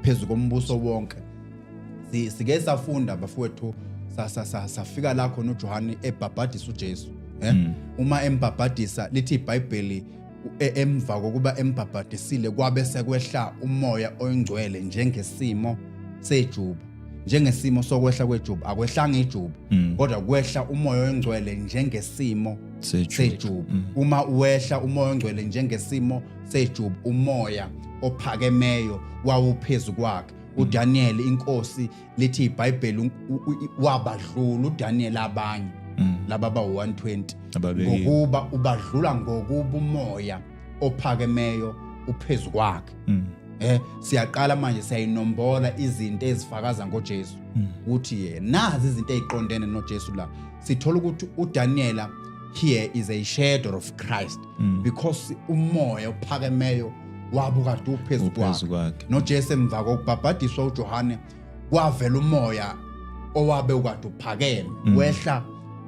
phezu kombuso wonke. Sike safunda bafowethu safika la khona uJohane ebhabhadisa uJesu. Uma embhabhadisa lithi iBhayibheli emva kokuba embhabhadisile kwabe sekwehla umoya oyingcwele njengesimo sejuba. Njengesimo sokwehla kwejuba akwehlanga ijuba kodwa kwehla umoya oyingcwele njengesimo sejuba. Uma uwehla umoya oyingcwele njengesimo sejuba umoya ophakemeyo wawuphezulu kwakhe. uDaniel inkosi lithi iBhayibheli wabadlula uDaniel abanye laba ba120 ngokuba ubadlula ngokuba umoya ophakemeyo uphezulu kwakhe. Siyaqala manje siyayinombola izinto ezifakaza ngoJesu ukuthi yena nazi izinto eziqondene noJesu la. Sithola ukuthi uDaniel here is a shadow of Christ because umoya ophakemeyo wabuka uphezulu kwakhe. NoJesu emva kokubhabhadiswa uJohane kwavela umoya owabe ukade uphakeme wehla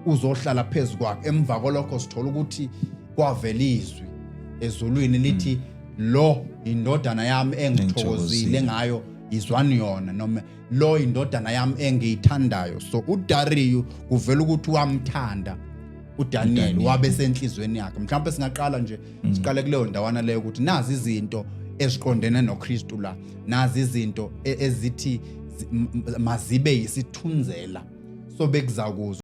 uzohlala phezulu kwakhe. Emva kolokho sithola ukuthi kwavela izwi ezulwini lithi lo indodana yami engithokozile ngayo izwani yona, noma lo indodana yami engiyithandayo. So uDariyu kuvela ukuthi wamthanda uDaniel wabe senhlizweni yakhe. Mhlawumbe singaqala nje siqale kuleyo ndawana leyo ukuthi nazi izinto eziqondene noKristu la, nazi izinto ezithi mazibe yisithunzela so bekuzakuza